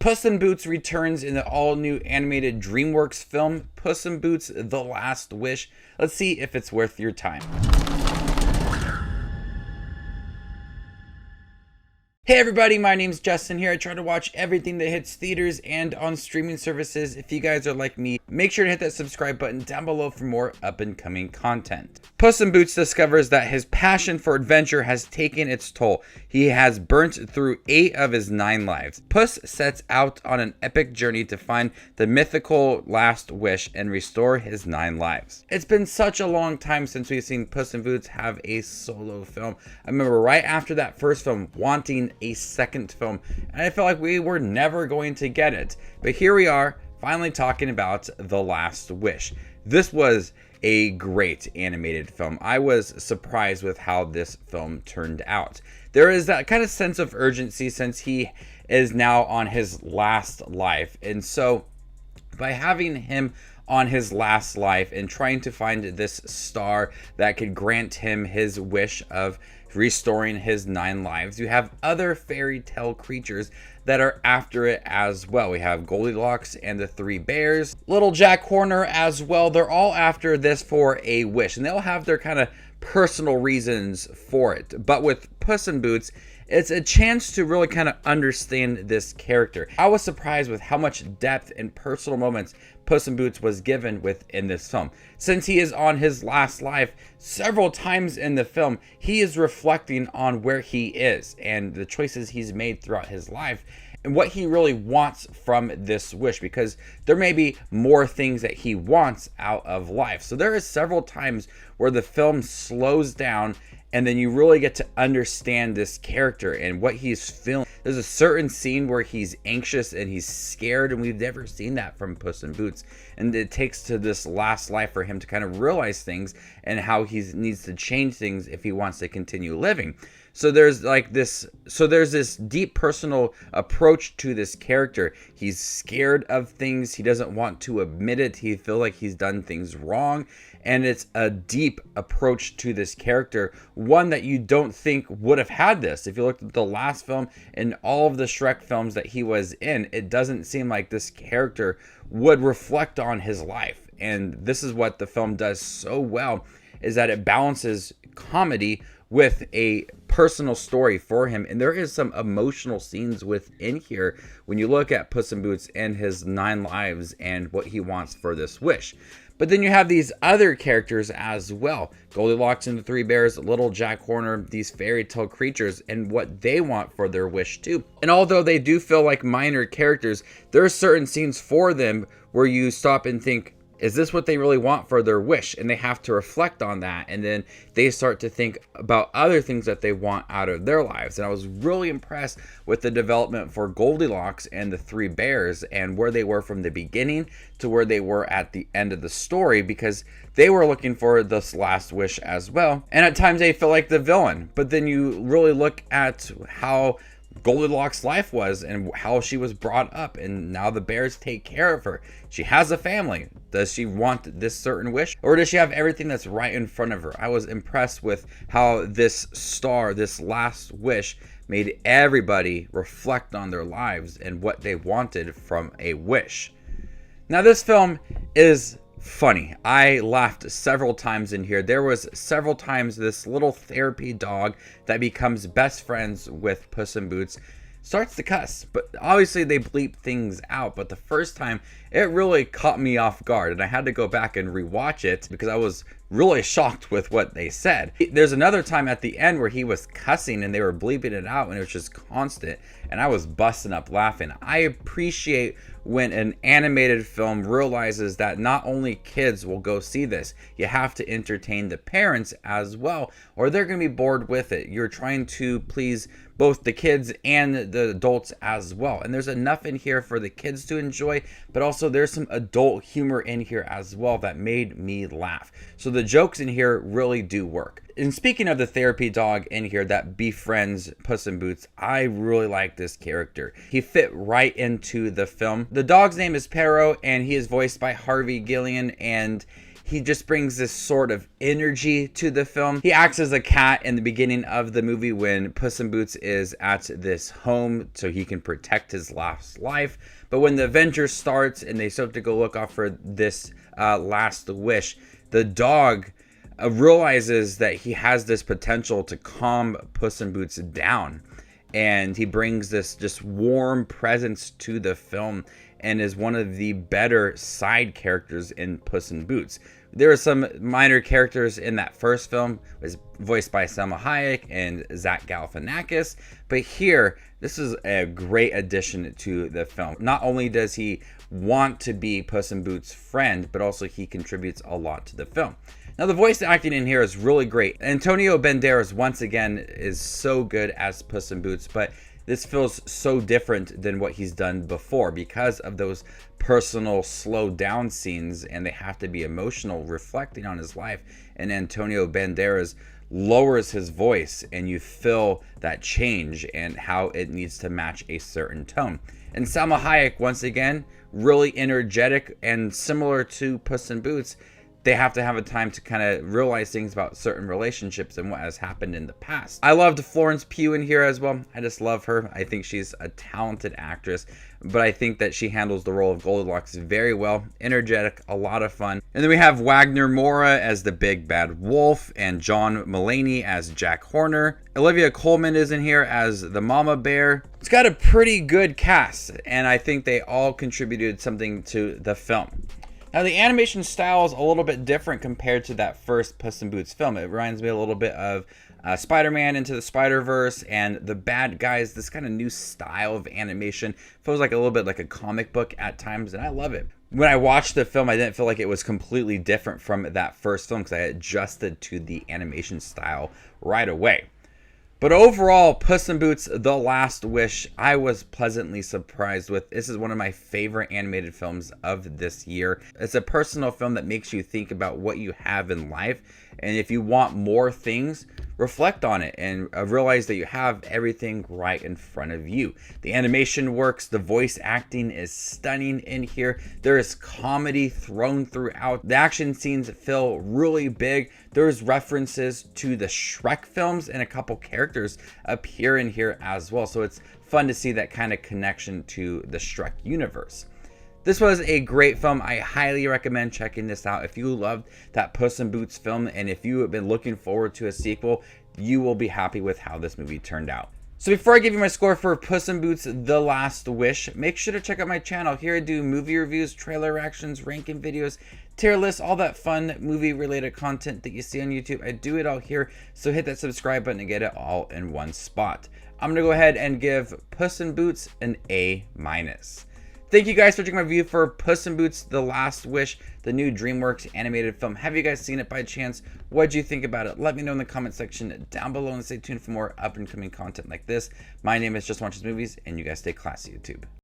Puss in Boots returns in the all-new animated DreamWorks film, Puss in Boots: The Last Wish. Let's see if it's worth your time. Hey everybody, my name's Justin here. I try to watch everything that hits theaters and on streaming services. If you guys are like me, make sure to hit that subscribe button down below for more up-and-coming content. Puss in Boots discovers that his passion for adventure has taken its toll. He has burnt through 8 of his 9 lives. Puss sets out on an epic journey to find the mythical last wish and restore his 9 lives. It's been such a long time since we've seen Puss in Boots have a solo film. I remember right after that first film wanting a second film, and I felt like we were never going to get it. But here we are, finally talking about The Last Wish. This was a great animated film. I was surprised with how this film turned out. There is that kind of sense of urgency since he is now on his last life, and so by having him on his last life and trying to find this star that could grant him his wish of restoring his 9 lives, you have other fairy tale creatures that are after it as well. We have Goldilocks and the 3 bears, little Jack Horner as well. They're all after this for a wish, and they'll have their kind of personal reasons for it. But with Puss in Boots, it's a chance to really kind of understand this character. I was surprised with how much depth and personal moments Puss in Boots was given within this film. Since he is on his last life, several times in the film, he is reflecting on where he is and the choices he's made throughout his life and what he really wants from this wish, because there may be more things that he wants out of life. So there is several times where the film slows down and then you really get to understand this character and what he's feeling. There's a certain scene where he's anxious and he's scared, and we've never seen that from Puss in Boots. And it takes to this last life for him to kind of realize things and how he needs to change things if he wants to continue living. So there's this deep personal approach to this character. He's scared of things. He doesn't want to admit it. He feels like he's done things wrong. And it's a deep approach to this character, one that you don't think would have had this. If you looked at the last film and all of the Shrek films that he was in, it doesn't seem like this character would reflect on his life. And this is what the film does so well, is that it balances comedy with a personal story for him. And there is some emotional scenes within here when you look at Puss in Boots and his 9 lives and what he wants for this wish. But then you have these other characters as well. Goldilocks and the 3 bears, little Jack Horner, these fairy tale creatures, and what they want for their wish too. And although they do feel like minor characters, there are certain scenes for them where you stop and think, is this what they really want for their wish? And they have to reflect on that. And then they start to think about other things that they want out of their lives. And I was really impressed with the development for Goldilocks and the 3 bears and where they were from the beginning to where they were at the end of the story, because they were looking for this last wish as well. And at times they feel like the villain. But then you really look at how Goldilocks' life was and how she was brought up, and now the bears take care of her. She has a family. Does she want this certain wish, or does she have everything that's right in front of her? I was impressed with how this star, this last wish, made everybody reflect on their lives and what they wanted from a wish. Now this film is funny. I laughed several times in here. There was several times this little therapy dog that becomes best friends with Puss in Boots starts to cuss, but obviously they bleep things out. But the first time, it really caught me off guard, and I had to go back and rewatch it because I was really shocked with what they said. There's another time at the end where he was cussing and they were bleeping it out, and it was just constant, and I was busting up laughing. I appreciate when an animated film realizes that not only kids will go see this, you have to entertain the parents as well, or they're going to be bored with it. You're trying to please both the kids and the adults as well. And there's enough in here for the kids to enjoy, but also there's some adult humor in here as well that made me laugh. So the jokes in here really do work. And speaking of the therapy dog in here that befriends Puss in Boots, I really like this character. He fit right into the film. The dog's name is Perro, and he is voiced by Harvey Gillian, and He just brings this sort of energy to the film. He acts as a cat in the beginning of the movie when Puss in Boots is at this home so he can protect his last life. But when the adventure starts and they start to go look out for this last wish, the dog realizes that he has this potential to calm Puss in Boots down. And he brings this just warm presence to the film and is one of the better side characters in Puss in Boots. There are some minor characters in that first film, was voiced by Salma Hayek and Zach Galifianakis, but here, this is a great addition to the film. Not only does he want to be Puss in Boots' friend, but also he contributes a lot to the film. Now, the voice acting in here is really great. Antonio Banderas, once again, is so good as Puss in Boots, but this feels so different than what he's done before because of those personal slow down scenes, and they have to be emotional, reflecting on his life. And Antonio Banderas lowers his voice, and you feel that change and how it needs to match a certain tone. And Salma Hayek, once again, really energetic, and similar to Puss in Boots, they have to have a time to kind of realize things about certain relationships and what has happened in the past. I loved Florence Pugh in here as well. I just love her. I think she's a talented actress, but I think that she handles the role of Goldilocks very well. Energetic, a lot of fun. And then we have Wagner Moura as the big bad wolf and John Mulaney as Jack Horner. Olivia Colman is in here as the mama bear. It's got a pretty good cast, and I think they all contributed something to the film. Now, the animation style is a little bit different compared to that first Puss in Boots film. It reminds me a little bit of Spider-Man Into the Spider-Verse and the bad guys. This kind of new style of animation feels like a little bit like a comic book at times, and I love it. When I watched the film, I didn't feel like it was completely different from that first film because I adjusted to the animation style right away. But overall, Puss in Boots: The Last Wish, I was pleasantly surprised with. This is one of my favorite animated films of this year. It's a personal film that makes you think about what you have in life. And if you want more things, reflect on it and realize that you have everything right in front of you. The animation works. The voice acting is stunning in here. There is comedy thrown throughout. The action scenes feel really big. There's references to the Shrek films, and a couple characters appear in here as well. So it's fun to see that kind of connection to the Shrek universe. This was a great film. I highly recommend checking this out. If you loved that Puss in Boots film, and if you have been looking forward to a sequel, you will be happy with how this movie turned out. So before I give you my score for Puss in Boots: The Last Wish, make sure to check out my channel. Here I do movie reviews, trailer reactions, ranking videos, tier lists, all that fun movie related content that you see on YouTube. I do it all here, so hit that subscribe button to get it all in one spot. I'm going to go ahead and give Puss in Boots an A-. Thank you guys for checking my review for Puss in Boots: The Last Wish, the new DreamWorks animated film. Have you guys seen it by chance? What did you think about it? Let me know in the comment section down below, and stay tuned for more up and coming content like this. My name is Just Watches Movies, and you guys stay classy, YouTube.